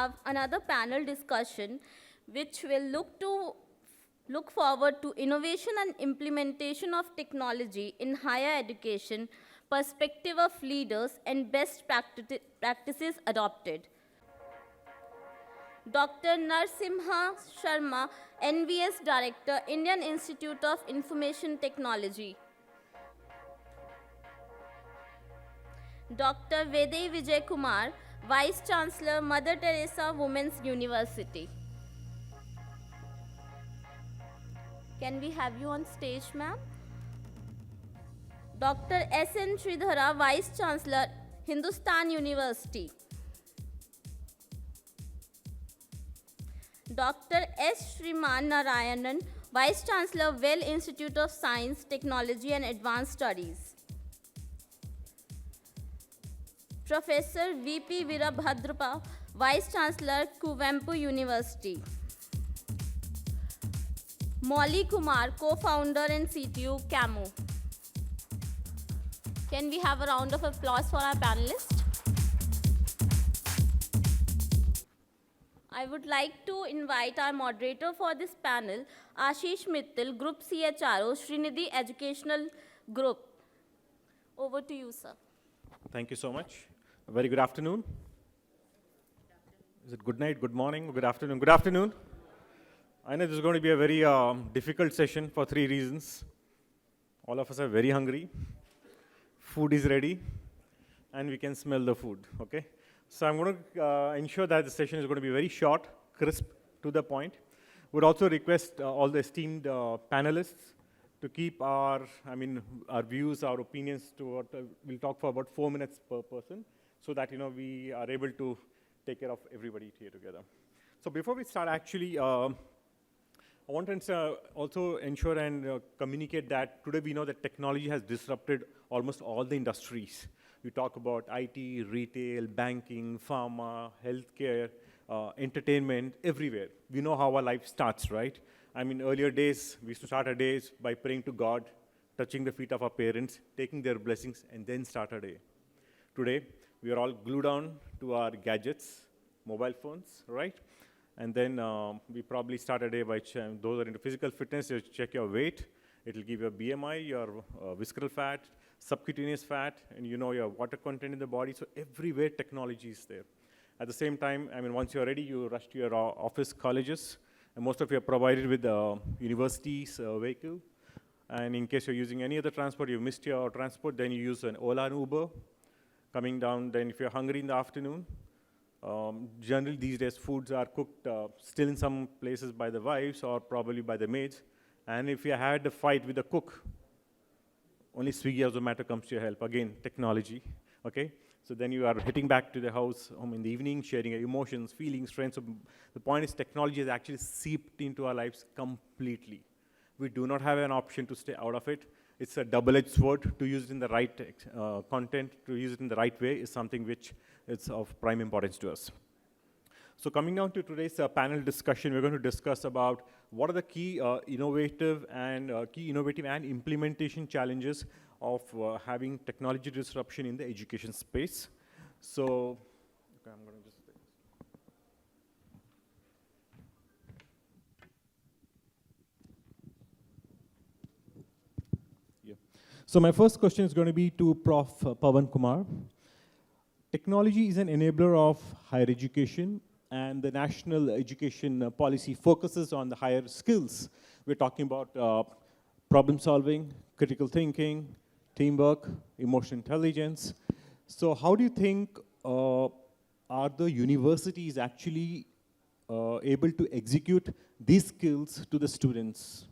have another panel discussion which will look forward to innovation and implementation of technology in higher education, perspective of leaders, and best practices adopted. Dr. Narasimha Sarma, NVS Director, Indian Institute of Information Technology. Dr. Vaidehi Vijayakumar, Vice-chancellor, Mother Teresa Women's University. Can we have you on stage, ma'am? Dr. S.N. Sridhara, Vice-chancellor, Hindustan University. Dr. S. Sriman Narayanan, Vice-chancellor, Vels Institute of Science, Technology and Advanced Studies. Professor V.P. Veerabhadrappa, Vice-chancellor, Kuvempu University. Mouli Kumar, co-founder and CTO, CAMU. Can we have a round of applause for our panelists? I would like to invite our moderator for this panel, Ashish Mittal, Group CHRO, Sreenidhi Educational Group. Over to you, sir. Thank you so much. A very good afternoon. Is it good night, good morning, good afternoon? Good afternoon. I know this is going to be a very difficult session for 3 reasons. All of us are very hungry. Food is ready, and we can smell the food, okay? So I'm going to ensure that the session is going to be very short, crisp, to the point. Would also request all the esteemed panelists to keep our views, our opinions to what we'll talk for about 4 minutes per person, so that we are able to take care of everybody here together. So before we start, actually, I want to also ensure and communicate that today we know that technology has disrupted almost all the industries. We talk about IT, retail, banking, pharma, healthcare, entertainment, everywhere. We know how our life starts, right? Earlier days, we used to start our days by praying to God, touching the feet of our parents, taking their blessings, and then start our day. Today, we are all glued on to our gadgets, mobile phones, right? And then we probably start a day by, those who are into physical fitness, you check your weight. It'll give you a BMI, your visceral fat, subcutaneous fat, and your water content in the body. So everywhere technology is there. At the same time, once you're ready, you rush to your office, colleges, and most of you are provided with universities vehicle. And in case you're using any other transport, you missed your transport, then you use an Ola and Uber. Coming down, then if you're hungry in the afternoon, generally these days foods are cooked still in some places by the wives or probably by the maids. And if you had a fight with the cook, only Swiggy or Zomato comes to your help. Again, technology, okay? So then you are heading back to the house in the evening, sharing your emotions, feelings, friends. So the point is technology has actually seeped into our lives completely. We do not have an option to stay out of it. It's a double-edged sword. To use it in the right content, to use it in the right way is something which is of prime importance to us. So coming down to today's panel discussion, we're going to discuss about what are the key innovative and implementation challenges of having technology disruption in the education space. So, okay, I'm going to just. Yeah. So my first question is going to be to Prof. Pawan Kumar. Technology is an enabler of higher education, and the national education policy focuses on the higher skills. We're talking about problem solving, critical thinking, teamwork, emotional intelligence. So how do you think are the universities actually able to execute these skills to the students?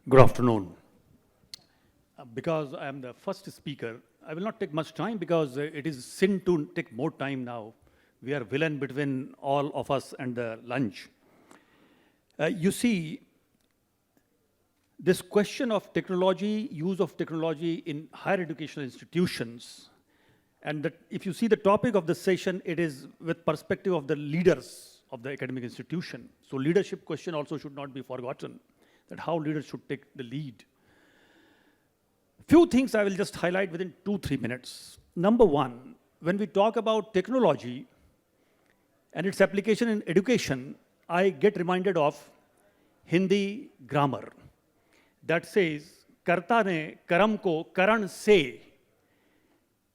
Good afternoon. Because I am the first speaker, I will not take much time because it is sin to take more time now. We are villain between all of us and the lunch. You see, this question of technology, use of technology in higher educational institutions, and that if you see the topic of the session, it is with perspective of the leaders of the academic institution. So leadership question also should not be forgotten, that how leaders should take the lead. Few things I will just highlight within 2-3 minutes. Number one, when we talk about technology and its application in education, I get reminded of Hindi grammar that says, Karta ne karam ko karan se.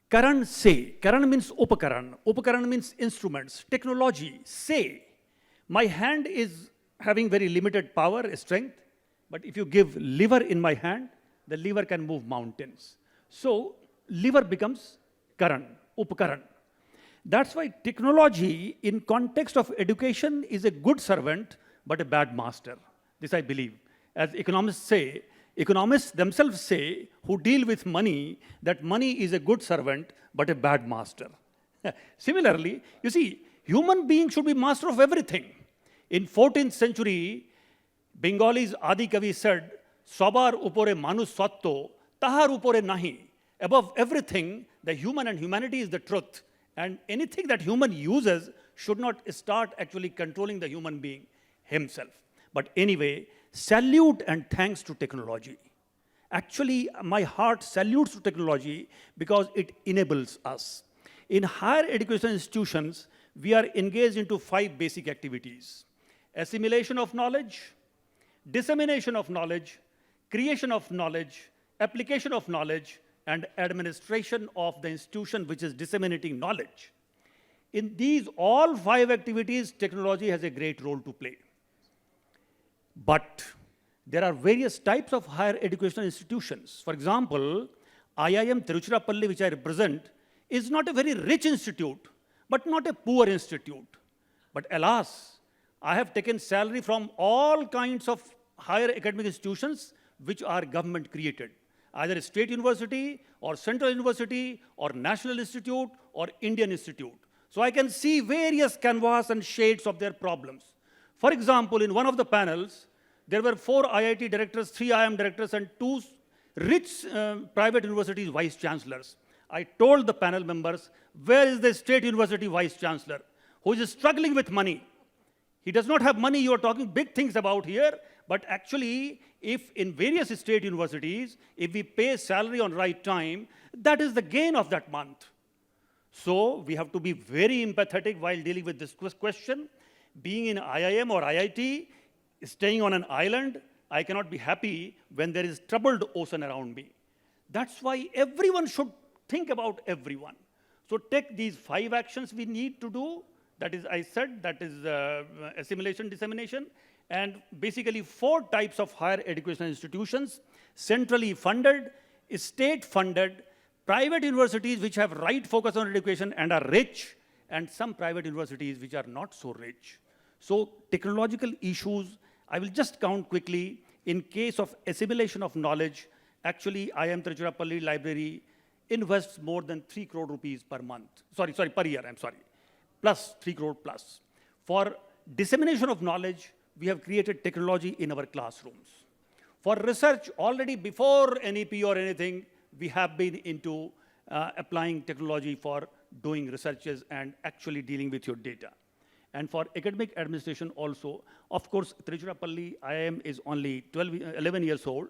Karan se. Karan means upakaran. Upakaran means instruments, technology. Se. My hand is having very limited power, strength, but if you give liver in my hand, the liver can move mountains. So liver becomes karan, upakaran. That's why technology in context of education is a good servant, but a bad master. This I believe. As economists themselves say, who deal with money, that money is a good servant, but a bad master. Similarly, you see, human beings should be master of everything. In 14th century, Bengalis Adi Kavi said, Sabar upore manus satto, tahar upore nahi. Above everything, the human and humanity is the truth. And anything that human uses should not start actually controlling the human being himself. But anyway, salute and thanks to technology. Actually, my heart salutes to technology because it enables us. In higher education institutions, we are engaged into 5 basic activities: assimilation of knowledge, dissemination of knowledge, creation of knowledge, application of knowledge, and administration of the institution which is disseminating knowledge. In these all 5 activities, technology has a great role to play. But there are various types of higher educational institutions. For example, IIM Tiruchirappalli, which I represent, is not a very rich institute, but not a poor institute. But alas, I have taken salary from all kinds of higher academic institutions which are government created, either a state university or central university or national institute or Indian institute. So I can see various canvas and shades of their problems. For example, in one of the panels, there were 4 IIT directors, 3 IIM directors, and 2 rich private universities vice-chancellors. I told the panel members, where is the state university vice-chancellor who is struggling with money? He does not have money. You are talking big things about here. But actually, if in various state universities, if we pay salary on right time, that is the gain of that month. So we have to be very empathetic while dealing with this question. Being in IIM or IIT, staying on an island, I cannot be happy when there is troubled ocean around me. That's why everyone should think about everyone. So take these 5 actions we need to do. That is, I said, that is assimilation, dissemination, and basically 4 types of higher educational institutions: centrally funded, state funded, private universities which have right focus on education and are rich, and some private universities which are not so rich. So technological issues, I will just count quickly. In case of assimilation of knowledge, actually IIM Tiruchirappalli Library invests more than 3 crore rupees per month. Per year, I'm sorry. Plus 3 crore plus. For dissemination of knowledge, we have created technology in our classrooms. For research, already before NEP or anything, we have been into applying technology for doing researches and actually dealing with your data. And for academic administration also, of course, Tiruchirappalli IIM is only 11 years old.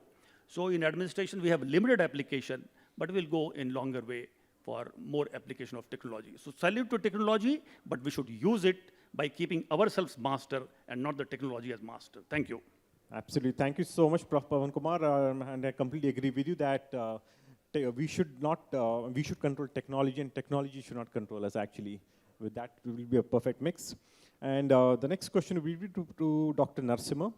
So in administration, we have limited application, but we'll go in longer way for more application of technology. So salute to technology, but we should use it by keeping ourselves master and not the technology as master. Thank you. Absolutely. Thank you so much, Prof. Pawan Kumar. And I completely agree with you that we should control technology, and technology should not control us, actually. With that, it will be a perfect mix. And the next question will be to Dr. Narasimha.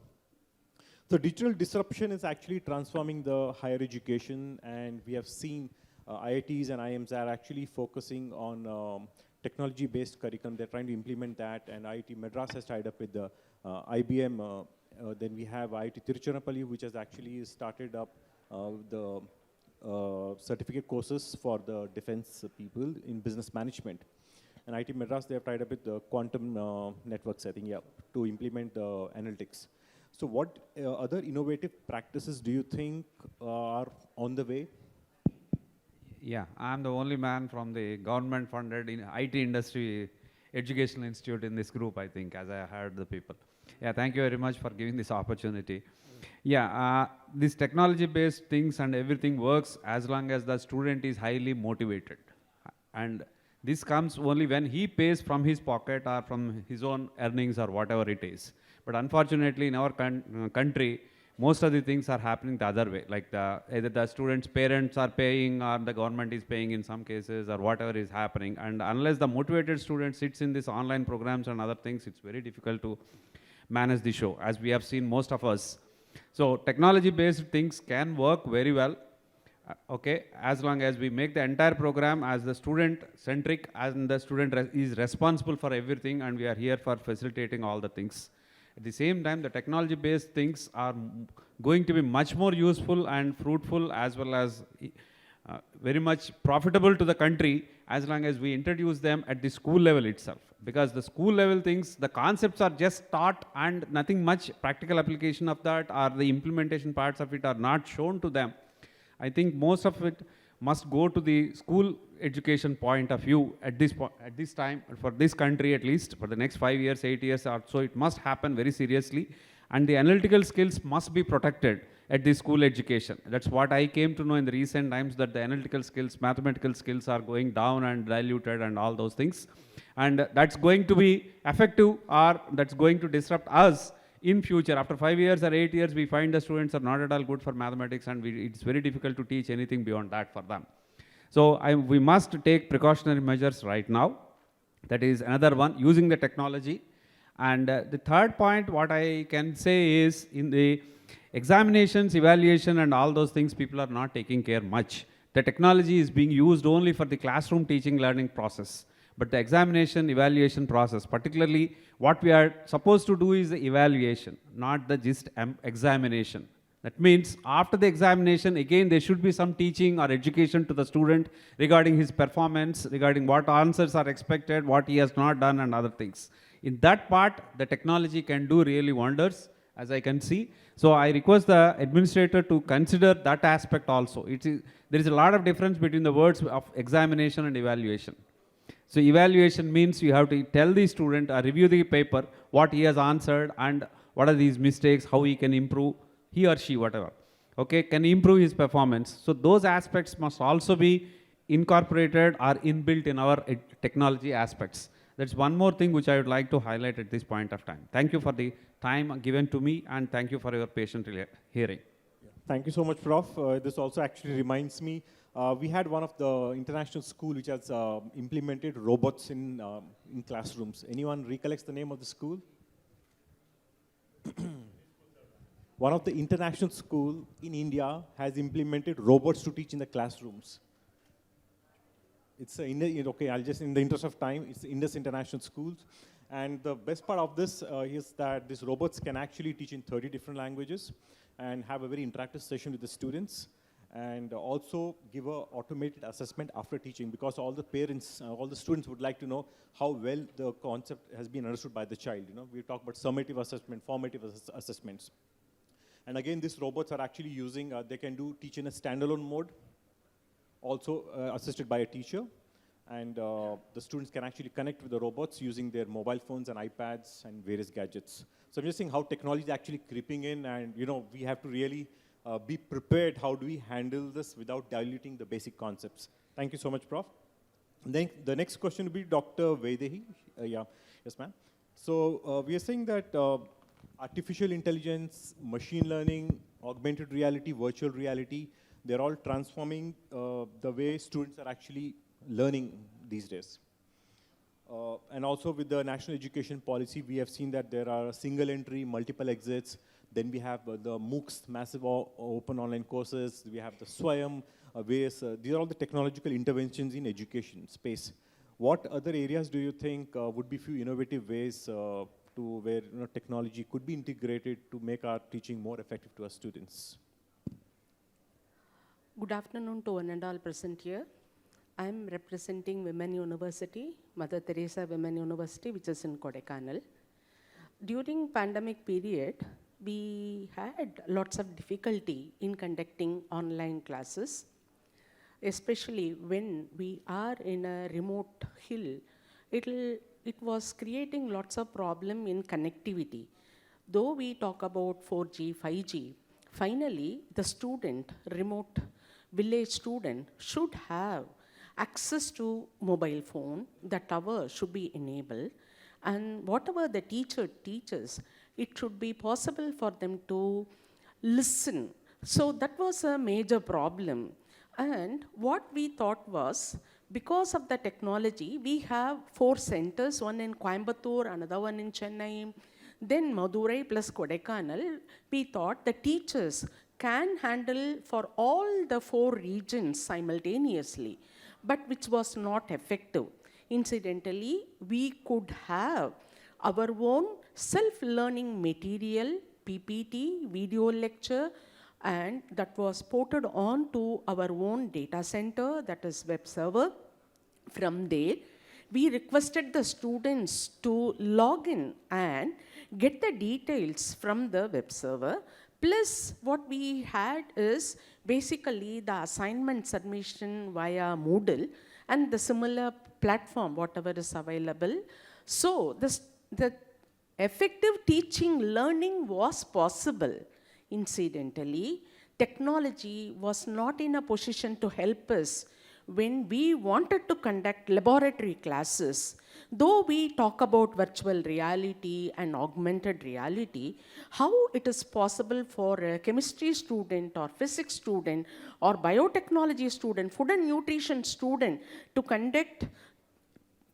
So digital disruption is actually transforming the higher education, and we have seen IITs and IIMs are actually focusing on technology-based curriculum. They're trying to implement that, and IIT Madras has tied up with the IBM. Then we have IIT Tiruchirappalli, which has actually started up the certificate courses for the defense people in business management. And IIT Madras, they have tied up with the quantum networks, I think, yeah, to implement analytics. So what other innovative practices do you think are on the way? Yeah, I'm the only man from the government-funded IT industry educational institute in this group, I think, as I heard the people. Yeah, thank you very much for giving this opportunity. Yeah, these technology-based things and everything works as long as the student is highly motivated. And This comes only when he pays from his pocket or from his own earnings or whatever it is. But unfortunately, in our country, most of the things are happening the other way. Like either the students' parents are paying or the government is paying in some cases or whatever is happening. And unless the motivated student sits in these online programs and other things, it's very difficult to manage the show, as we have seen most of us. So technology-based things can work very well, okay, as long as we make the entire program as the student-centric, and the student is responsible for everything, and we are here for facilitating all the things. At the same time, the technology-based things are going to be much more useful and fruitful, as well as very much profitable to the country, as long as we introduce them at the school level itself. Because the school level things, the concepts are just taught and nothing much practical application of that or the implementation parts of it are not shown to them. I think most of it must go to the school education point of view at this time, for this country at least, for the next 5 years, 8 years or so. It must happen very seriously, and the analytical skills must be protected at the school education. That's what I came to know in the recent times, that the analytical skills, mathematical skills are going down and diluted and all those things. And that's going to be effective, or that's going to disrupt us in future. After 5 years or 8 years, we find the students are not at all good for mathematics, and it's very difficult to teach anything beyond that for them. So we must take precautionary measures right now. That is another one, using the technology. And the third point, what I can say is, in the examinations, evaluation and all those things, people are not taking care much. The technology is being used only for the classroom teaching learning process. But the examination, evaluation process, particularly what we are supposed to do is the evaluation, not the just examination. That means after the examination, again, there should be some teaching or education to the student regarding his performance, regarding what answers are expected, what he has not done and other things. In that part, the technology can do really wonders, as I can see. So I request the administrator to consider that aspect also. There is a lot of difference between the words of examination and evaluation. So evaluation means you have to tell the student or review the paper, what he has answered and what are these mistakes, how he can improve, he or she, whatever, okay, can improve his performance. So those aspects must also be incorporated or inbuilt in our technology aspects. That's one more thing which I would like to highlight at this point of time. Thank you for the time given to me, and thank you for your patient hearing. Thank you so much, Prof. This also actually reminds me, we had one of the international school which has implemented robots in classrooms. Anyone recollects the name of the school? One of the international school in India has implemented robots to teach in the classrooms. It's okay, I'll just, in the interest of time, it's Indus International Schools. And the best part of this is that these robots can actually teach in 30 different languages and have a very interactive session with the students, and also give an automated assessment after teaching, because all the parents, all the students would like to know how well the concept has been understood by the child. You know, we talk about summative assessment, formative assessments. And again, these robots are actually using, they can teach in a standalone mode, also assisted by a teacher. And the students can actually connect with the robots using their mobile phones and iPads and various gadgets. So I'm just saying how technology is actually creeping in, and you know, we have to really be prepared. How do we handle this without diluting the basic concepts? Thank you so much, Prof. Then the next question will be Dr. Vaidehi. Yes, ma'am. So we are saying that artificial intelligence, machine learning, augmented reality, virtual reality, they're all transforming the way students are actually learning these days. And also with the national education policy, we have seen that there are single entry, multiple exits. Then we have the MOOCs, massive open online courses. We have the Swayam, these are all the technological interventions in education space. What other areas do you think would be few innovative ways to where technology could be integrated to make our teaching more effective to our students? Good afternoon to one and all present here. I am representing Women University, Mother Teresa Women University, which is in Kodaikanal. During pandemic period, we had lots of difficulty in conducting online classes, especially when we are in a remote hill. It was creating lots of problem in connectivity. Though we talk about 4G, 5G, finally the student, remote village student, should have access to mobile phone, the tower should be enabled, and whatever the teacher teaches, it should be possible for them to listen. So that was a major problem. And what we thought was, because of the technology, we have 4 centers, one in Coimbatore, another one in Chennai, then Madurai plus Kodaikanal. We thought the teachers can handle for all the 4 regions simultaneously, but which was not effective. Incidentally, we could have our own self-learning material, PPT, video lecture, and that was ported on to our own data center, that is web server. From there, we requested the students to log in and get the details from the web server. Plus, what we had is basically the assignment submission via Moodle and the similar platform, whatever is available. So, the effective teaching learning was possible. Incidentally, technology was not in a position to help us when we wanted to conduct laboratory classes. Though we talk about virtual reality and augmented reality, how it is possible for a chemistry student or physics student or biotechnology student, food and nutrition student to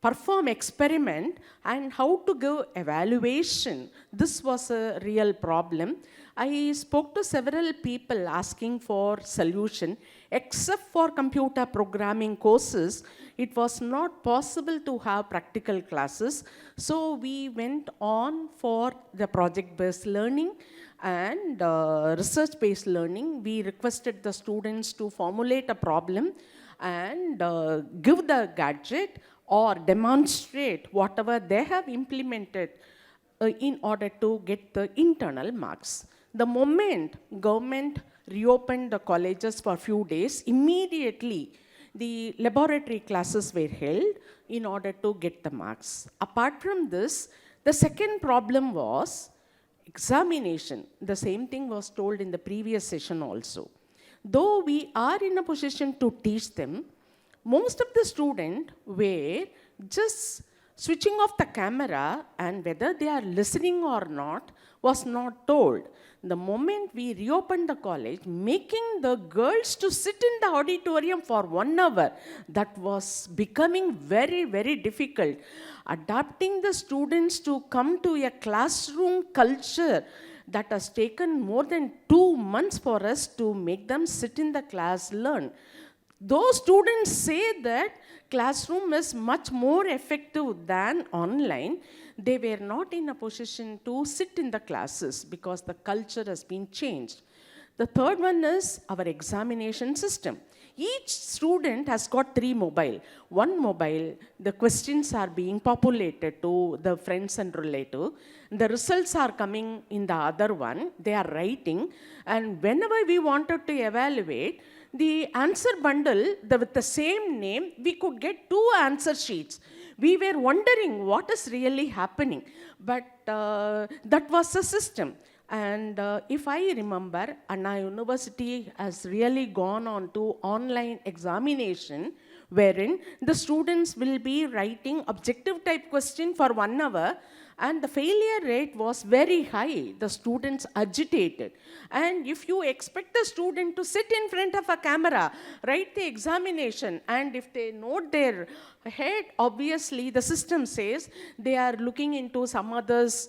perform experiment and how to give evaluation, this was a real problem. I spoke to several people asking for solution. Except for computer programming courses, it was not possible to have practical classes. So we went on for the project-based learning and research-based learning. We requested the students to formulate a problem and give the gadget or demonstrate whatever they have implemented in order to get the internal marks. The moment government reopened the colleges for a few days, immediately the laboratory classes were held in order to get the marks. Apart from this, the second problem was examination. The same thing was told in the previous session also. Though we are in a position to teach them, most of the students were just switching off the camera, and whether they are listening or not was not told. The moment we reopened the college, making the girls to sit in the auditorium for 1 hour, that was becoming very, very difficult. Adapting the students to come to a classroom culture, that has taken more than 2 months for us to make them sit in the class, learn. Those students say that classroom is much more effective than online. They were not in a position to sit in the classes because the culture has been changed. The third one is our examination system. Each student has got 3 mobile. One mobile, the questions are being populated to the friends and relatives. The results are coming in the other one. They are writing. And whenever we wanted to evaluate, the answer bundle, with the same name, we could get 2 answer sheets. We were wondering what is really happening. But that was the system. And if I remember, Anna University has really gone on to online examination, wherein the students will be writing objective type question for 1 hour, and the failure rate was very high. The students agitated. And if you expect the student to sit in front of a camera, write the examination, and if they nod their head, obviously the system says they are looking into some others,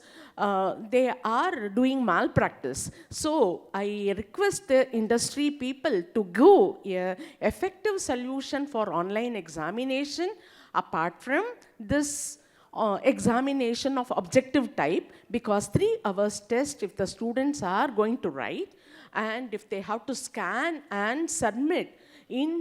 they are doing malpractice. So I request the industry people to give an effective solution for online examination apart from this examination of objective type, because 3 hours test if the students are going to write, and if they have to scan and submit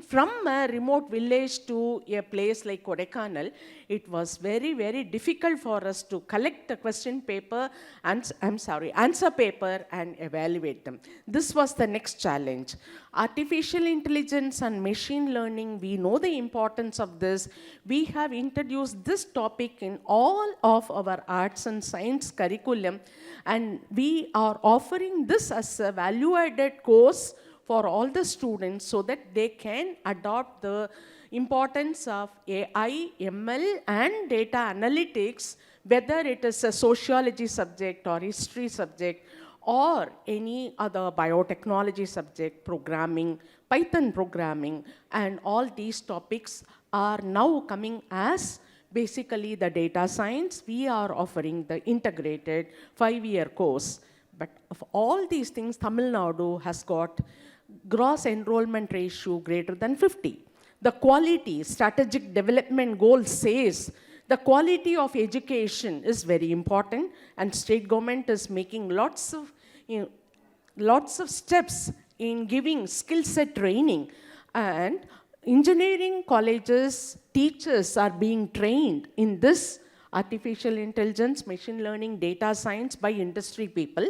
from a remote village to a place like Kodaikanal, it was very, very difficult for us to collect the question paper and, answer paper and evaluate them. This was the next challenge. Artificial intelligence and machine learning, we know the importance of this. We have introduced this topic in all of our arts and science curriculum, and we are offering this as a value-added course for all the students so that they can adopt the importance of AI, ML, and data analytics, whether it is a sociology subject or history subject or any other biotechnology subject, programming, Python programming, and all these topics are now coming as basically the data science. We are offering the integrated 5-year course. But of all these things, Tamil Nadu has got gross enrollment ratio greater than 50. The quality, strategic development goal says the quality of education is very important, and state government is making lots of steps in giving skill set training. And engineering colleges, teachers are being trained in this artificial intelligence, machine learning, data science by industry people.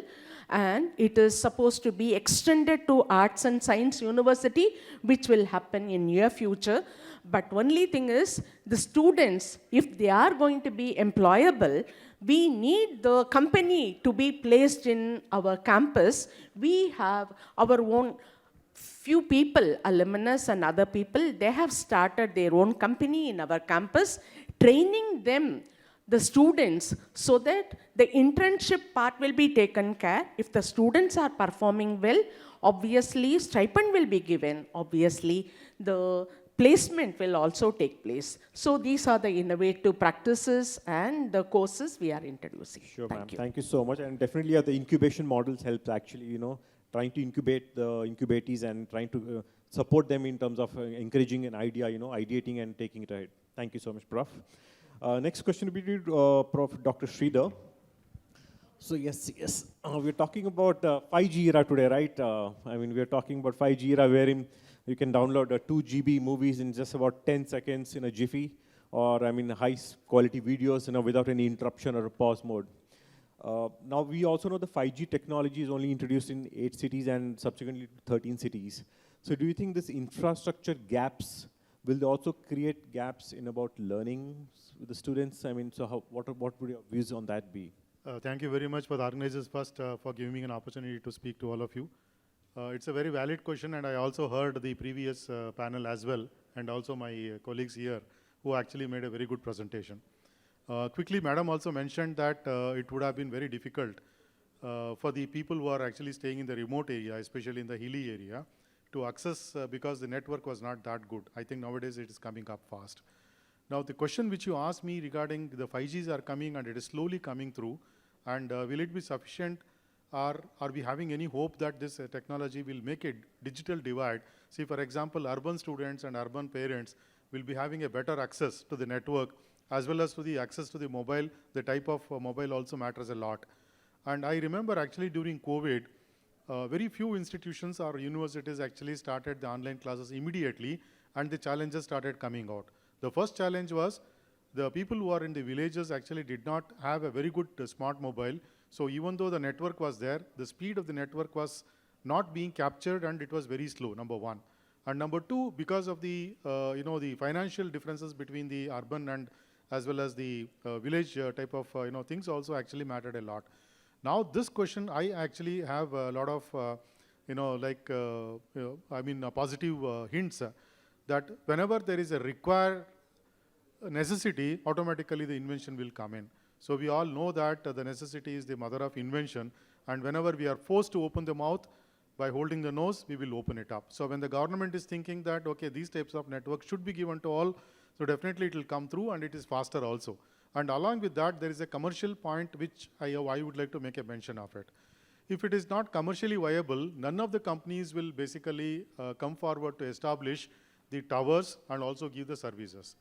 And it is supposed to be extended to Arts and Science University, which will happen in near future. But only thing is, the students, if they are going to be employable, we need the company to be placed in our campus. We have our own few people, alumnus and other people, they have started their own company in our campus, training them, the students, so that the internship part will be taken care. If the students are performing well, obviously stipend will be given. Obviously, the placement will also take place. So these are the innovative practices and the courses we are introducing. Sure, ma'am. Thank you. Thank you so much. And definitely the incubation models helps actually, trying to incubate the incubatees and trying to support them in terms of encouraging an idea, ideating and taking it ahead. Thank you so much, Prof. Next question will be to Prof. Dr. Sridhar. So yes, we're talking about 5G era today, right? We're talking about 5G era wherein you can download 2 GB movies in just about 10 seconds in a jiffy, or high quality videos, without any interruption or pause mode. Now we also know the 5G technology is only introduced in 8 cities and subsequently 13 cities. So do you think this infrastructure gaps will also create gaps in about learning with the students? What would your views on that be? Thank you very much for the organizers first for giving me an opportunity to speak to all of you. It's a very valid question, and I also heard the previous panel as well, and also my colleagues here who actually made a very good presentation. Quickly, Madam also mentioned that it would have been very difficult for the people who are actually staying in the remote area, especially in the hilly area, to access because the network was not that good. I think nowadays it is coming up fast. Now, the question which you asked me regarding the 5Gs are coming and it is slowly coming through, and will it be sufficient? Are we having any hope that this technology will make a digital divide? See, for example, urban students and urban parents will be having a better access to the network as well as to the access to the mobile. The type of mobile also matters a lot. And I remember actually during COVID, very few institutions or universities actually started the online classes immediately, and the challenges started coming out. The first challenge was the people who are in the villages actually did not have a very good smart mobile. So even though the network was there, the speed of the network was not being captured and it was very slow, number one. And number two, because of the, the financial differences between the urban and as well as the village type of, things also actually mattered a lot. Now this question, I actually have a lot of, positive hints that whenever there is a required necessity, automatically the invention will come in. So we all know that the necessity is the mother of invention, and whenever we are forced to open the mouth by holding the nose, we will open it up. So when the government is thinking that, okay, these types of networks should be given to all, so definitely it will come through and it is faster also. And along with that, there is a commercial point which I would like to make a mention of it. If it is not commercially viable, none of the companies will basically come forward to establish the towers and also give the services.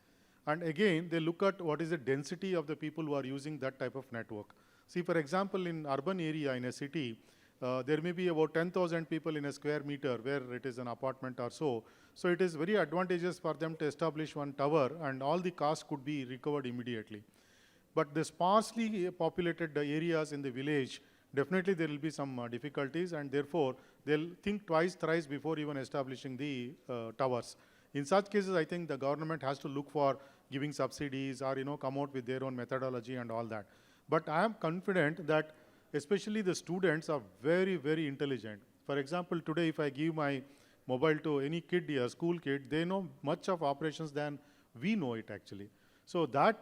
And again, they look at what is the density of the people who are using that type of network. See, for example, in urban area, in a city, there may be about 10,000 people in a square meter where it is an apartment or so. So it is very advantageous for them to establish one tower and all the costs could be recovered immediately. But the sparsely populated areas in the village, definitely there will be some difficulties, and therefore they'll think twice, thrice before even establishing the towers. In such cases, I think the government has to look for giving subsidies or come out with their own methodology and all that. But I am confident that especially the students are very, very intelligent. For example, today if I give my mobile to any kid here, school kid, they know much of operations than we know it actually. So that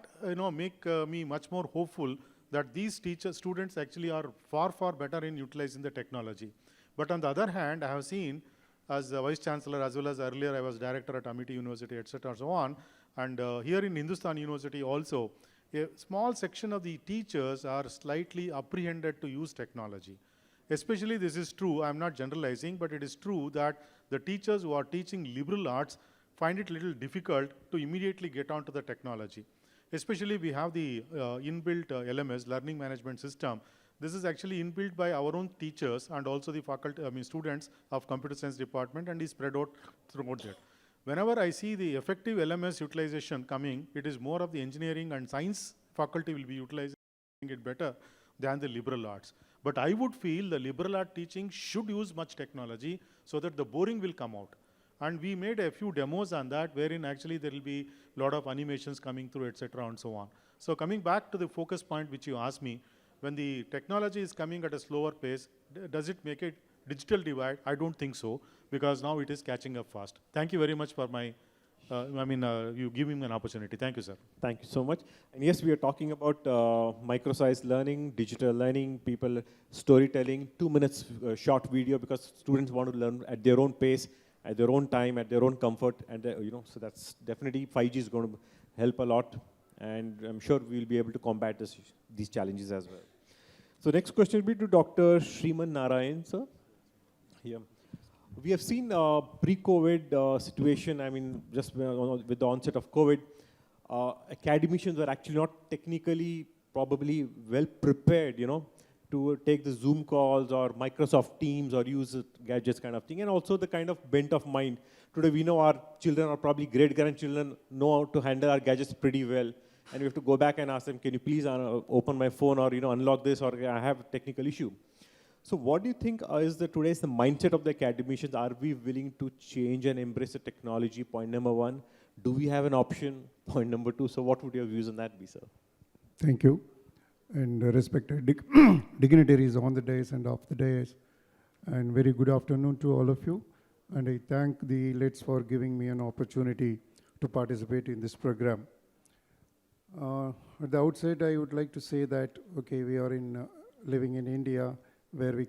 make me much more hopeful that these students actually are far, far better in utilizing the technology. But on the other hand, I have seen as the Vice-chancellor, as well as earlier I was director at Amity University, etc. and so on. And here in Hindustan University also, a small section of the teachers are slightly apprehended to use technology. Especially this is true, I'm not generalizing, but it is true that the teachers who are teaching liberal arts find it a little difficult to immediately get onto the technology. Especially we have the inbuilt LMS, Learning Management System. This is actually inbuilt by our own teachers and also the faculty, students of Computer Science Department, and is spread out throughout that. Whenever I see the effective LMS utilization coming, it is more of the engineering and science faculty will be utilizing it better than the liberal arts. But I would feel the liberal art teaching should use much technology so that the boring will come out. And we made a few demos on that, wherein actually there will be a lot of animations coming through, etc. and so on. So coming back to the focus point which you asked me, when the technology is coming at a slower pace, does it make a digital divide? I don't think so, because now it is catching up fast. Thank you very much for my, you giving me an opportunity. Thank you, sir. Thank you so much. And yes, we are talking about micro-sized learning, digital learning, people storytelling, 2 minutes short video, because students want to learn at their own pace, at their own time, at their own comfort, and so that's definitely 5G is going to help a lot, and I'm sure we'll be able to combat these challenges as well. So next question will be to Dr. Sriman Narayanan, sir. Here. We have seen pre-COVID situation, just with the onset of COVID, academicians were actually not technically probably well prepared, to take the Zoom calls or Microsoft Teams or use gadgets kind of thing, and also the kind of bent of mind. Today we know our children or probably great-grandchildren know how to handle our gadgets pretty well, and we have to go back and ask them, can you please open my phone, or unlock this, or I have a technical issue. So what do you think is today's the mindset of the academicians? Are we willing to change and embrace the technology? Point number one. Do we have an option? Point number two. So what would your views on that be, sir? Thank you. And respected dignitaries on the dais and off the dais. And very good afternoon to all of you. And I thank the Elets for giving me an opportunity to participate in this program. At the outset, I would like to say that, okay, we are living in India, where we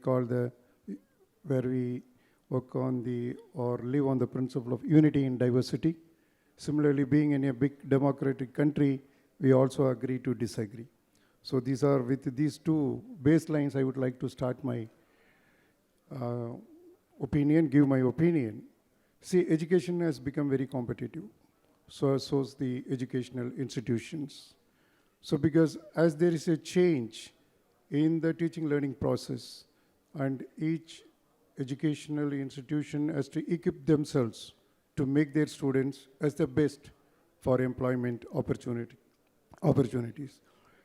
work on or live on the principle of unity in diversity. Similarly, being in a big democratic country, we also agree to disagree. So with these two baselines, I would like to start my give my opinion. See, education has become very competitive. So's the educational institutions. So because as there is a change in the teaching learning process, and each educational institution has to equip themselves to make their students as the best for employment opportunities.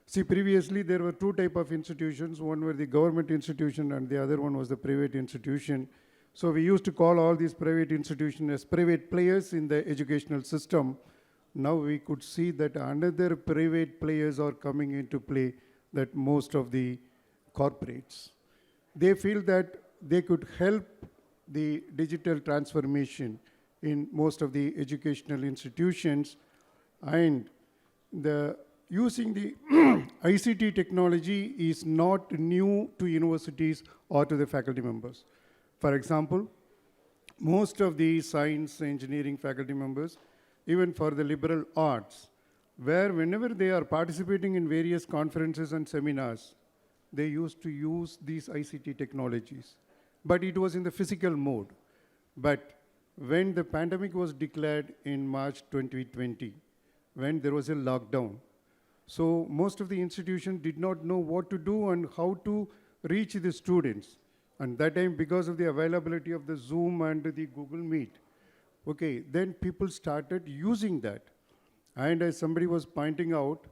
See, previously there were two types of institutions. One were the government institution and the other one was the private institution. So we used to call all these private institutions as private players in the educational system. Now we could see that another private players are coming into play, that most of the corporates. They feel that they could help the digital transformation in most of the educational institutions, and using the ICT technology is not new to universities or to the faculty members. For example, most of the science engineering faculty members, even for the liberal arts, where whenever they are participating in various conferences and seminars, they used to use these ICT technologies. But it was in the physical mode. But when the pandemic was declared in March 2020, when there was a lockdown, so most of the institutions did not know what to do and how to reach the students. And that time, because of the availability of the Zoom and the Google Meet, okay, then people started using that. And as somebody was pointing out,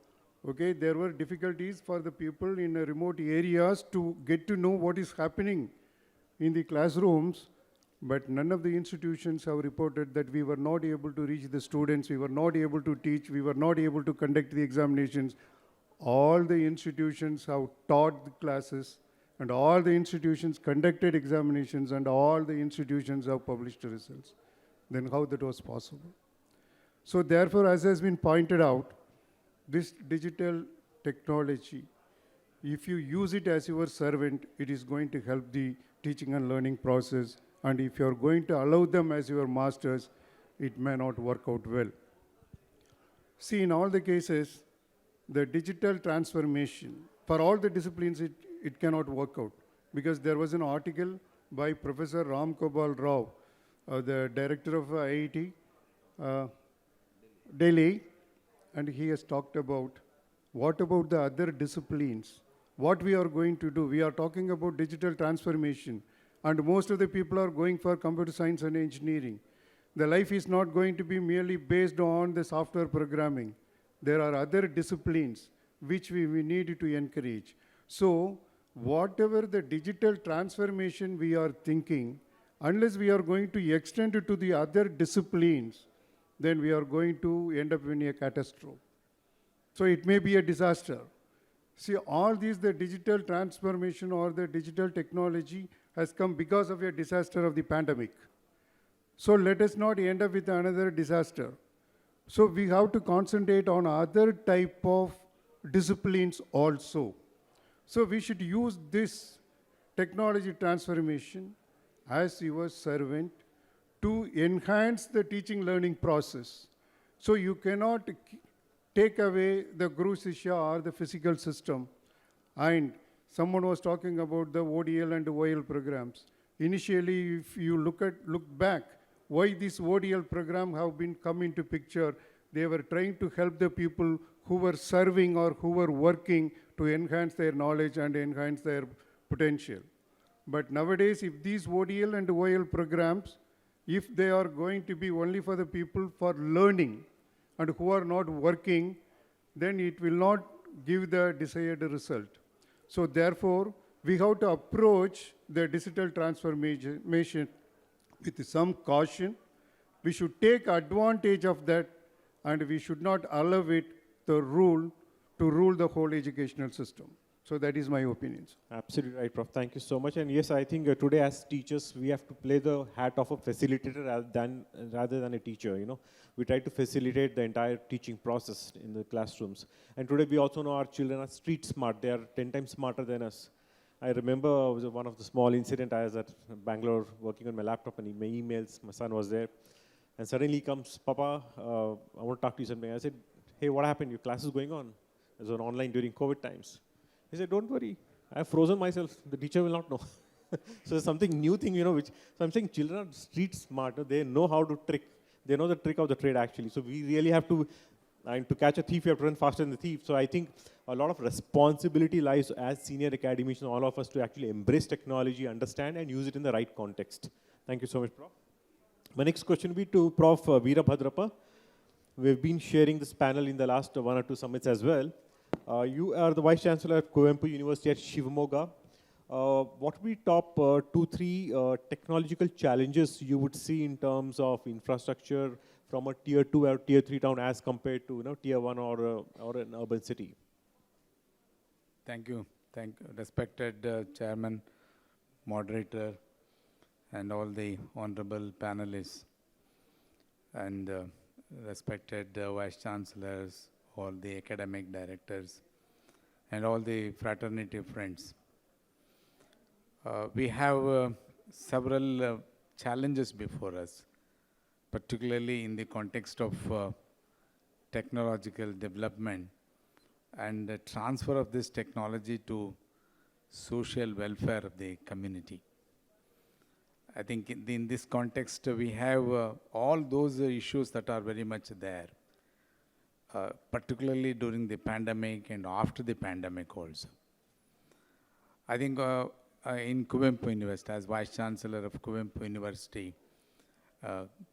okay, there were difficulties for the people in remote areas to get to know what is happening in the classrooms, but none of the institutions have reported that we were not able to reach the students, we were not able to teach, we were not able to conduct the examinations. All the institutions have taught the classes And all the institutions conducted examinations and all the institutions have published results. Then how that was possible? So therefore, as has been pointed out, this digital technology, if you use it as your servant, it is going to help the teaching and learning process. And if you are going to allow them as your masters, it may not work out well. See, in all the cases, the digital transformation, for all the disciplines, it cannot work out. Because there was an article by Professor Ram Gopal Rao, the director of IIT, Delhi, and he has talked about what about the other disciplines? What we are going to do? We are talking about digital transformation, and most of the people are going for computer science and engineering. The life is not going to be merely based on the software programming. There are other disciplines which we need to encourage. So, whatever the digital transformation we are thinking, unless we are going to extend it to the other disciplines, then we are going to end up in a catastrophe. So it may be a disaster. See, all these, the digital transformation or the digital technology has come because of a disaster of the pandemic. So let us not end up with another disaster. So we have to concentrate on other type of disciplines also. So we should use this technology transformation as your servant to enhance the teaching learning process. So you cannot take away the Guru Shishya or the physical system. And someone was talking about the ODL and OL programs. Initially, if you look back, why this ODL program have been come into picture, they were trying to help the people who were serving or who were working to enhance their knowledge and enhance their potential. But nowadays, if these ODL and OL programs, if they are going to be only for the people for learning and who are not working, then it will not give the desired result. So therefore, we have to approach the digital transformation with some caution. We should take advantage of that, and we should not allow it to rule the whole educational system. So that is my opinion. Absolutely right, Prof. Thank you so much. And yes, I think today as teachers, we have to play the hat of a facilitator rather than a teacher, you know. We try to facilitate the entire teaching process in the classrooms. And today we also know our children are street smart. They are 10 times smarter than us. I remember one of the small incident I was at Bangalore working on my laptop and my emails, my son was there. And suddenly he comes, Papa, I want to talk to you something. I said, hey, what happened? Your class is going on. It was on online during COVID times. He said, don't worry, I have frozen myself. The teacher will not know. So it's something new thing, you know, so I'm saying children are street smarter. They know how to trick. They know the trick of the trade actually. So we really have to, and to catch a thief, you have to run faster than the thief. So I think a lot of responsibility lies as senior academicians, all of us, to actually embrace technology, understand and use it in the right context. Thank you so much, Prof. My next question will be to Prof. Veerabhadrappa. We've been sharing this panel in the last 1 or 2 summits as well. You are the Vice-chancellor at Kuvempu University at Shivamogga. What would be top 2-3 technological challenges you would see in terms of infrastructure from a tier 2 or tier 3 town as compared to tier 1 or an urban city? Thank you. Respected chairman, moderator, and all the honorable panelists, and respected vice-chancellors, all the academic directors, and all the fraternity friends. We have several challenges before us, particularly in the context of technological development and the transfer of this technology to social welfare of the community. I think in this context, we have all those issues that are very much there. Particularly during the pandemic and after the pandemic also. I think in Kuvempu University, as Vice-chancellor of Kuvempu University,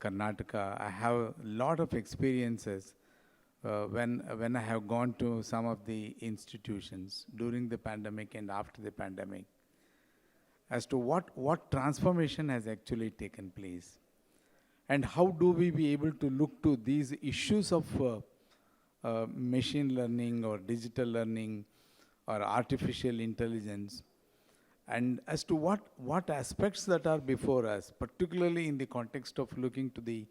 Karnataka, I have a lot of experiences when I have gone to some of the institutions during the pandemic and after the pandemic as to what transformation has actually taken place and how do we be able to look to these issues of machine learning or digital learning or artificial intelligence And as to what aspects that are before us, particularly in the context of looking to the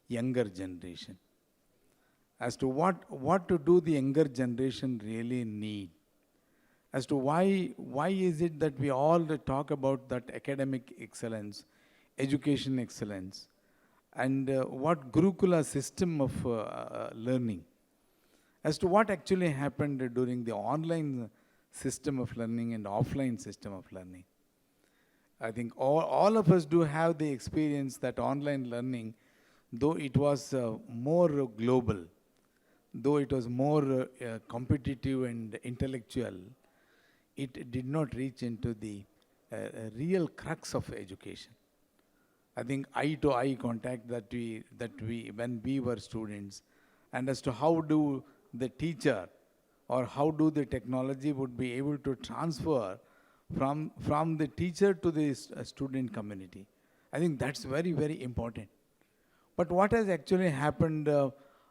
younger generation, as to what to do the younger generation really need, as to why is it that we all talk about that academic excellence, education excellence, and what Gurukula system of learning, as to what actually happened during the online system of learning and offline system of learning. I think all of us do have the experience that online learning, though it was more global, though it was more competitive and intellectual, it did not reach into the real crux of education. I think eye-to-eye contact that we when we were students, and as to how do the teacher or how do the technology would be able to transfer from the teacher to the student community. I think that's very, very important. But what has actually happened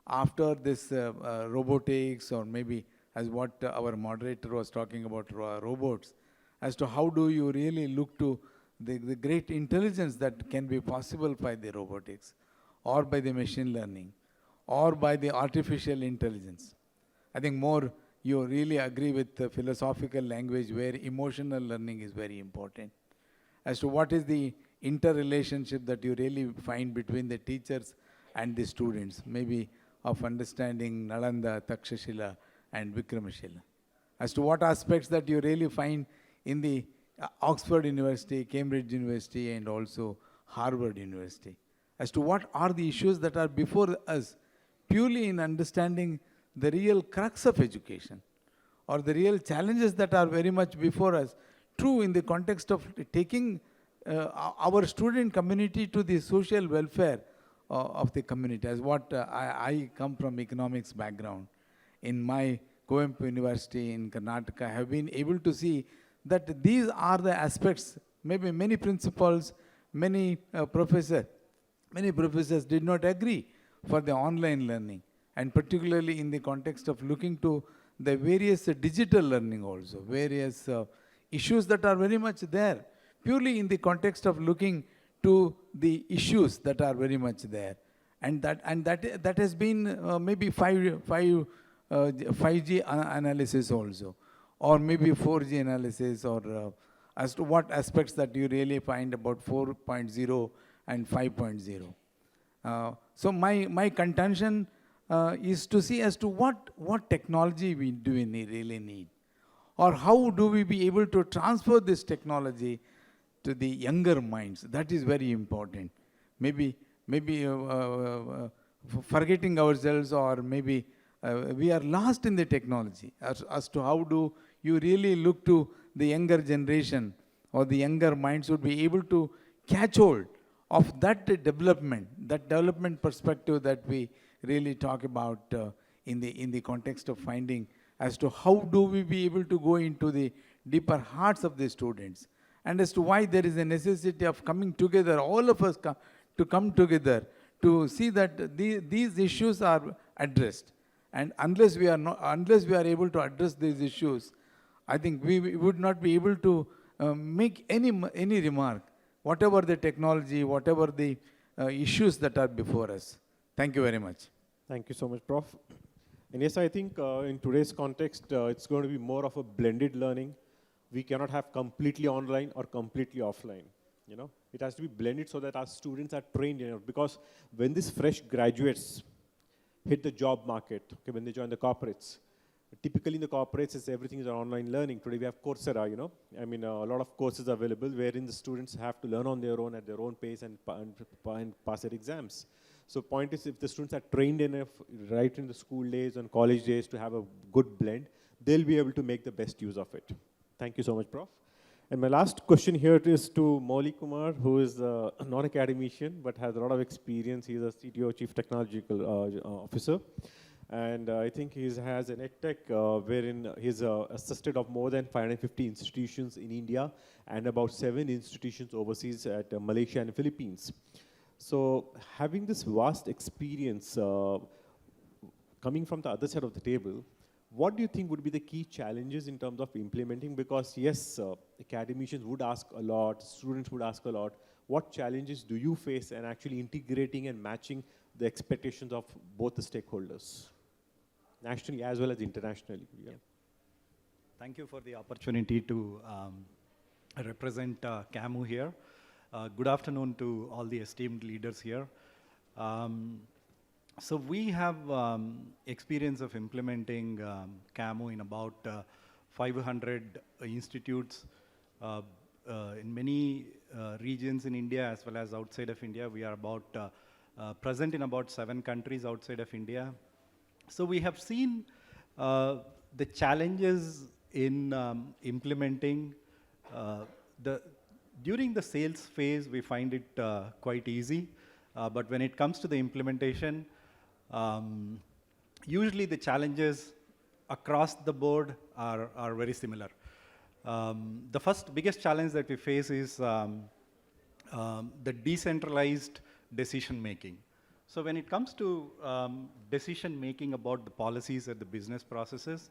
after this robotics, or maybe as what our moderator was talking about robots, as to how do you really look to the great intelligence that can be possible by the robotics, or by the machine learning, or by the artificial intelligence. I think more you really agree with the philosophical language where emotional learning is very important. As to what is the interrelationship that you really find between the teachers and the students, maybe of understanding Nalanda, Takshashila, and Vikramashila. As to what aspects that you really find in the Oxford University, Cambridge University, and also Harvard University. As to what are the issues that are before us, purely in understanding the real crux of education, or the real challenges that are very much before us, true in the context of taking our student community to the social welfare of the community. As what I come from economics background. In my Kuvempu University in Karnataka, I have been able to see that these are the aspects, maybe many principals, many professors did not agree for the online learning, and particularly in the context of looking to the various digital learning also, various issues that are very much there, purely in the context of looking to the issues that are very much there. And that has been maybe 5G analysis also, or maybe 4G analysis, or as to what aspects that you really find about 4.0 and 5.0. So my contention is to see as to what technology do we really need, or how do we be able to transfer this technology to the younger minds. That is very important. Maybe forgetting ourselves, or maybe we are lost in the technology as to how do you really look to the younger generation, or the younger minds would be able to catch hold of that development perspective that we really talk about in the context of finding as to how do we be able to go into the deeper hearts of the students, and as to why there is a necessity of coming together, all of us to come together to see that these issues are addressed. And unless we are able to address these issues, I think we would not be able to make any remark, whatever the technology, whatever the issues that are before us. Thank you very much. Thank you so much, Prof. And yes, I think in today's context, it's going to be more of a blended learning. We cannot have completely online or completely offline. You know, it has to be blended so that our students are trained in it. Because when these fresh graduates hit the job market, okay, when they join the corporates, typically in the corporates, everything is online learning. Today we have Coursera, you know. I mean, a lot of courses available wherein the students have to learn on their own at their own pace and pass their exams. So point is, if the students are trained enough right in the school days and college days to have a good blend, they'll be able to make the best use of it. Thank you so much, Prof. And my last question here is to Mouli Kumar, who is a non-academician but has a lot of experience. He's a CTO, Chief Technological Officer. And I think he has an EdTech wherein he's assisted of more than 550 institutions in India and about 7 institutions overseas at Malaysia and Philippines. So having this vast experience coming from the other side of the table, what do you think would be the key challenges in terms of implementing? Because yes, academicians would ask a lot, students would ask a lot. What challenges do you face in actually integrating and matching the expectations of both the stakeholders, nationally as well as internationally? Yeah. Thank you for the opportunity to represent CAMU here. Good afternoon to all the esteemed leaders here. So we have experience of implementing CAMU in about 500 institutes in many regions in India as well as outside of India. We are about present in about 7 countries outside of India. So we have seen the challenges in implementing. During the sales phase, we find it quite easy. But when it comes to the implementation, usually the challenges across the board are very similar. The first biggest challenge that we face is the decentralized decision making. So when it comes to decision making about the policies and the business processes,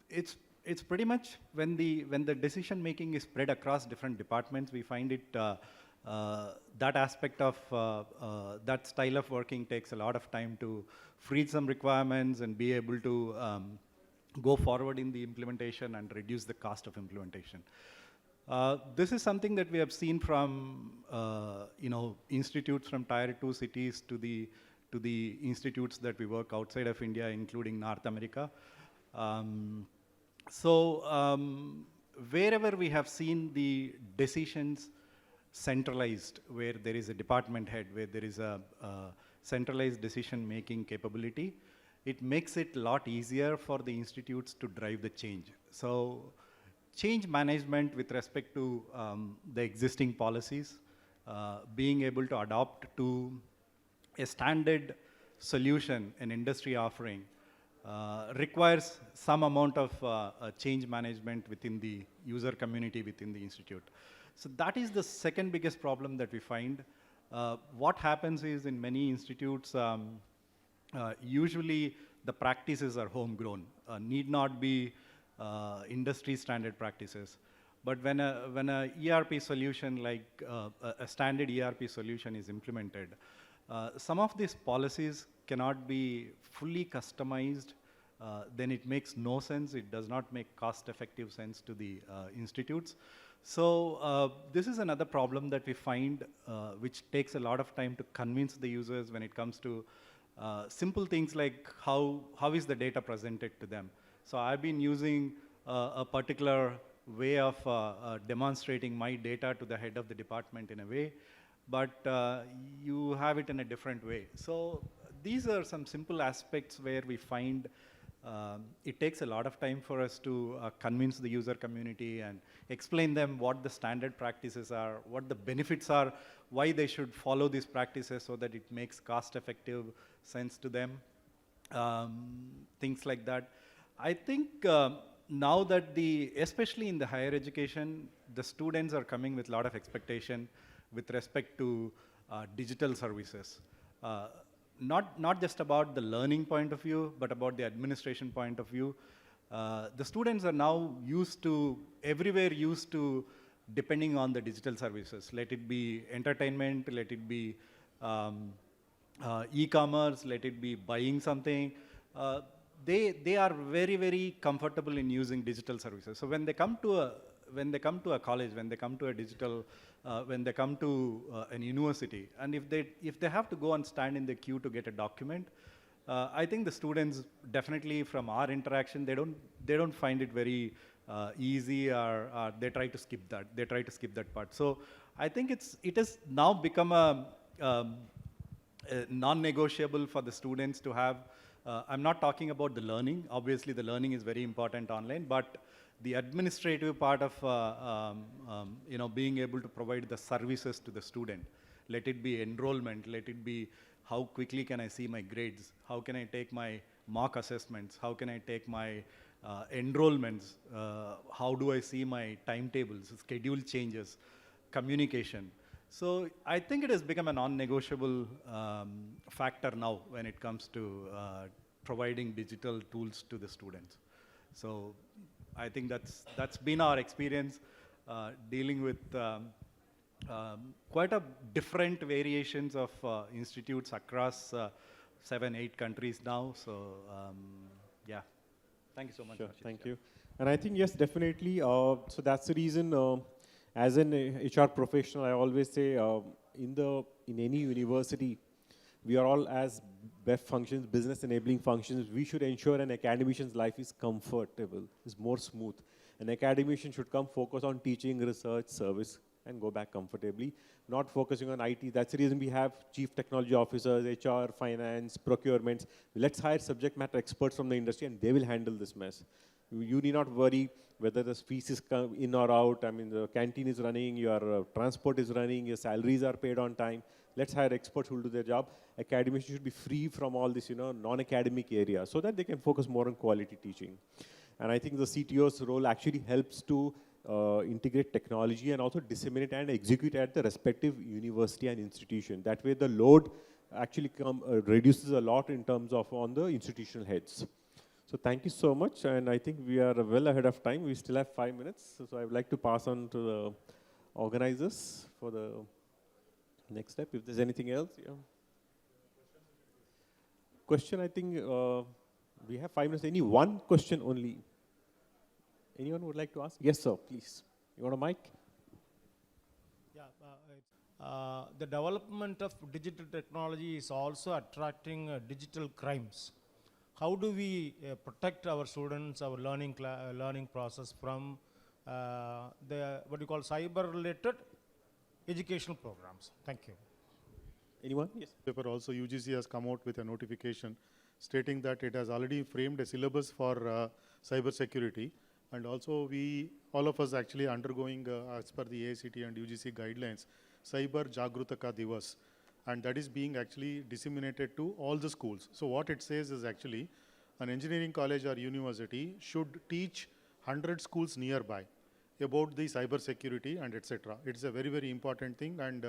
it's pretty much when the decision making is spread across different departments, we find it that aspect of that style of working takes a lot of time to freeze some requirements and be able to go forward in the implementation and reduce the cost of implementation. This is something that we have seen from institutes from Tier 2 cities to the institutes that we work outside of India, including North America. Wherever we have seen the decisions centralized, where there is a department head, where there is a centralized decision-making capability, it makes it a lot easier for the institutes to drive the change. So change management with respect to the existing policies, being able to adopt to a standard solution, an industry offering, requires some amount of change management within the user community within the institute. So that is the second biggest problem that we find. What happens is in many institutes, usually the practices are homegrown, need not be industry standard practices. But when a ERP solution like a standard ERP solution is implemented, some of these policies cannot be fully customized, then it makes no sense. It does not make cost-effective sense to the institutes. So this is another problem that we find, which takes a lot of time to convince the users when it comes to simple things like how is the data presented to them. So I've been using a particular way of demonstrating my data to the head of the department in a way, but you have it in a different way. So these are some simple aspects where we find it takes a lot of time for us to convince the user community and explain them what the standard practices are, what the benefits are, why they should follow these practices so that it makes cost-effective sense to them, things like that. I think now that especially in the higher education, the students are coming with a lot of expectation with respect to digital services. Not just about the learning point of view, but about the administration point of view. The students are now everywhere used to depending on the digital services. Let it be entertainment, let it be e-commerce, let it be buying something. They are very, very comfortable in using digital services. So when they come to a college, when they come to a digital, when they come to an university, and if they have to go and stand in the queue to get a document, I think the students definitely from our interaction, they don't find it very easy, or they try to skip that. They try to skip that part. So I think it has now become a non-negotiable for the students to have. I'm not talking about the learning. Obviously, the learning is very important online, but the administrative part of being able to provide the services to the student. Let it be enrollment, let it be how quickly can I see my grades, how can I take my mock assessments, how can I take my enrollments, how do I see my timetables, schedule changes, communication. So I think it has become a non-negotiable factor now when it comes to providing digital tools to the students. So I think that's been our experience dealing with quite a different variations of institutes across 7-8 countries now. So yeah, thank you so much. Sure, Ashish. thank you. And I think, yes, definitely. So that's the reason, as an HR professional, I always say in any university, we are all as BEF functions, business enabling functions, we should ensure an academician's life is comfortable, is more smooth. An academician should come focus on teaching, research, service, and go back comfortably, not focusing on IT. That's the reason we have chief technology officers, HR, finance, procurements. Let's hire subject matter experts from the industry and they will handle this mess. You need not worry whether the fees is in or out. I mean, the canteen is running, your transport is running, your salaries are paid on time. Let's hire experts who will do their job. Academics should be free from all this, non-academic area so that they can focus more on quality teaching. And I think the CTO's role actually helps to integrate technology and also disseminate and execute at the respective university and institution. That way the load actually reduces a lot in terms of on the institutional heads. So thank you so much, and I think we are well ahead of time. We still have 5 minutes, so I would like to pass on to the organizers for the next step. If there's anything else, yeah. Question, I think we have 5 minutes. Any one question only? Anyone would like to ask? Yes, sir, please. You want a mic? Yeah, the development of digital technology is also attracting digital crimes. How do we protect our students, our learning process from the what you call cyber-related educational programs? Thank you. Anyone? Yes. Paper also UGC has come out with a notification stating that it has already framed a syllabus for cyber security, and also all of us actually undergoing as per the AICT and UGC guidelines, Cyber Jagrutaka Divas, and that is being actually disseminated to all the schools. So what it says is actually an engineering college or university should teach 100 schools nearby about the cyber security and etc. It's a very, very important thing, and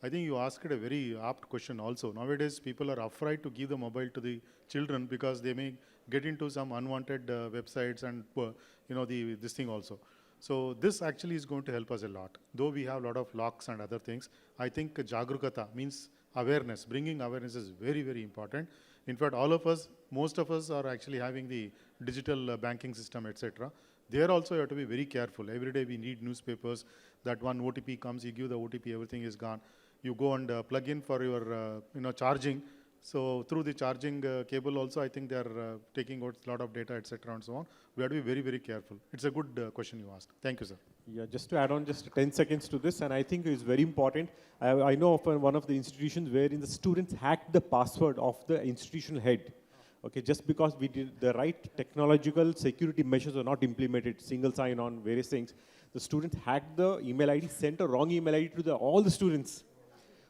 I think you asked a very apt question also. Nowadays, people are afraid to give the mobile to the children because they may get into some unwanted websites and this thing also. So this actually is going to help us a lot. Though we have a lot of locks and other things, I think Jagrukata means awareness. Bringing awareness is very, very important. In fact, all of us, most of us are actually having the digital banking system, etc. There also you have to be very careful. Every day we need newspapers that one OTP comes, you give the OTP, everything is gone. You go and plug in for your charging. So through the charging cable also, I think they are taking out a lot of data, etc. and so on. We have to be very, very careful. It's a good question you asked. Thank you, sir. Yeah, just to add on just 10 seconds to this, and I think it's very important. I know of one of the institutions wherein the students hacked the password of the institutional head. Okay, just because we did the right technological security measures were not implemented, single sign-on, various things. The students hacked the email ID, sent a wrong email ID to all the students.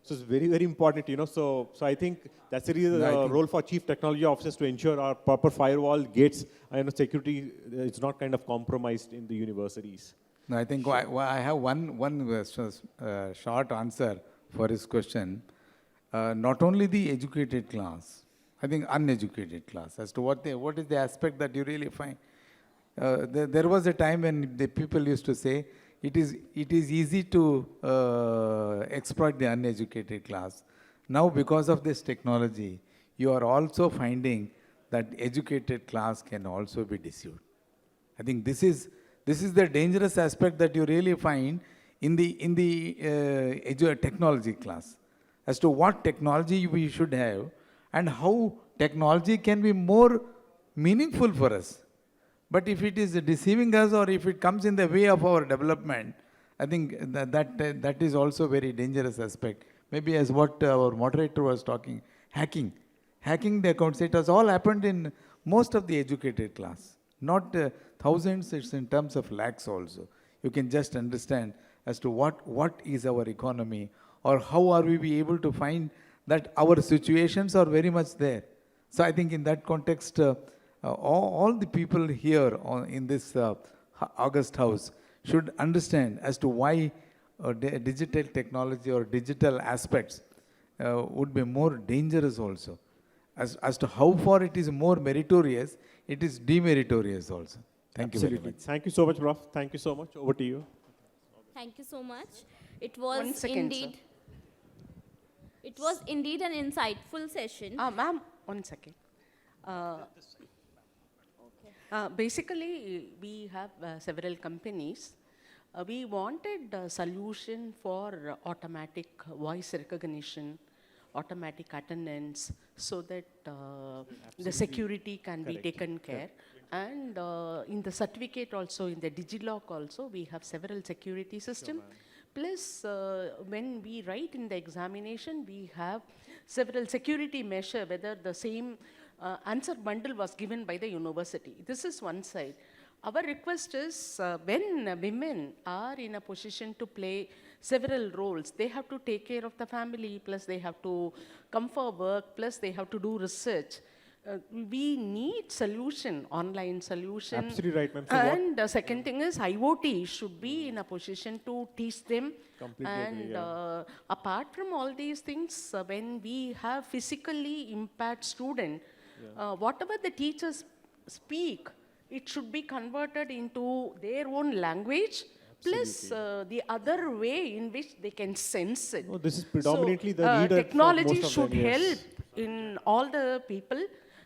So it's very, very important, So I think that's the role for chief technology officers to ensure our proper firewall gates and security is not kind of compromised in the universities. No, I think I have one short answer for his question. Not only the educated class, I think uneducated class, as to what is the aspect that you really find. There was a time when the people used to say, it is easy to exploit the uneducated class. Now, because of this technology, you are also finding that educated class can also be deceived. I think this is the dangerous aspect that you really find in the technology class, as to what technology we should have and how technology can be more meaningful for us. But if it is deceiving us or if it comes in the way of our development, I think that is also a very dangerous aspect. Maybe as what our moderator was talking, hacking the accounts, it has all happened in most of the educated class. Not thousands, it's in terms of lakhs also. You can just understand as to what is our economy, or how are we be able to find that our situations are very much there. So I think in that context, all the people here in this August House should understand as to why digital technology or digital aspects would be more dangerous also. as to how far it is more meritorious, it is demeritorious also. Thank you very Absolutely. much. Thank you so much, Prof. Thank you so much. Over to you. Thank you so much. It One was second, sir. indeed an insightful session. Ma'am, one second. Basically, we have several companies. We wanted a solution for automatic voice recognition, automatic attendance, so that the security can be taken care. And in the certificate also, in the DigiLock also, we have several security systems. Plus, when we write in the examination, we have several security measures, whether the same answer bundle was given by the university. This is one side. Our request is when women are in a position to play several roles, they have to take care of the family, plus they have to come for work, plus they have to do research. We need solution, online solution. Absolutely right, ma'am. So And the second thing is IoT should be in a position to teach them. Completely And agree, yeah. apart from all these things, when we have physically impaired student, whatever the teachers speak, it should be converted into their own language, plus the other way in which they can sense it. Oh, this is predominantly the leader for technology most of should them, yes. help in all the people,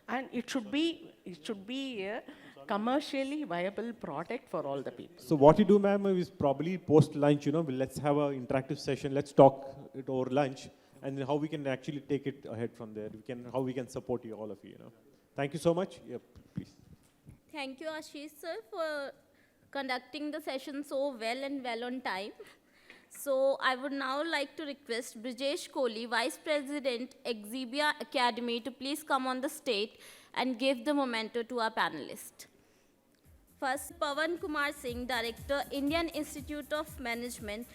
and it should be a commercially viable product for all the people. So what you do, ma'am, is probably post lunch, let's have an interactive session. Let's talk it over lunch, and then how we can actually take it ahead from there. How we can support you, all of you. Thank you so much. Yeah, please. Thank you, Ashish sir, for conducting the session so well and well on time. So I would now like to request Brijesh Kohli, Vice President, Exhibia Academy, to please come on the stage and give the memento to our panelists. First, Pawan Kumar Singh, Director, Indian Institute of Management.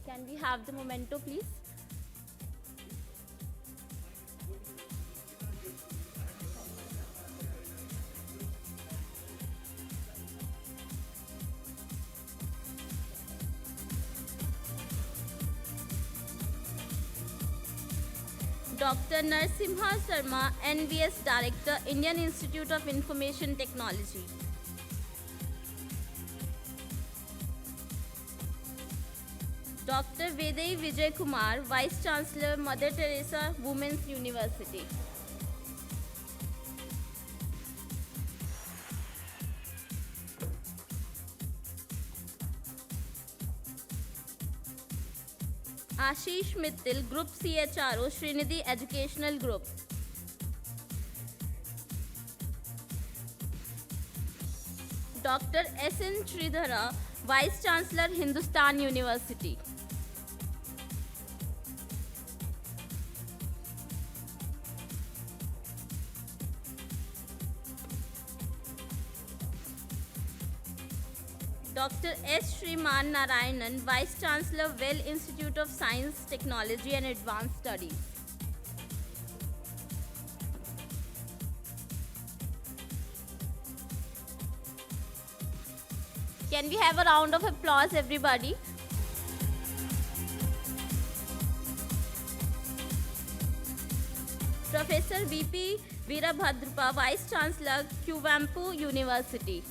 Can we have the memento, please? Dr. Narasimha Sarma, NVS Director, Indian Institute of Information Technology. Dr. Vaidehi Vijayakumar, Vice-chancellor, Mother Teresa Women's University. Ashish Mittal, Group CHRO, Sreenidhi Educational Group. Dr. S.N. Sridhara, Vice-chancellor, Hindustan University. Dr. S. Sriman Narayanan, Vice-chancellor, Vels Institute of Science, Technology and Advanced Studies. Can we have a round of applause, everybody? Professor P Veerabhadrappa, Vice-chancellor, Kuvempu University.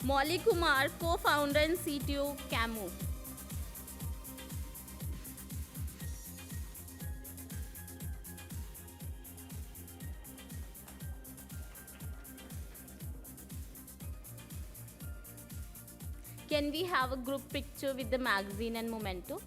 Mouli Kumar, co-founder and CTO, CAMU. Can we have a group picture with the magazine and memento?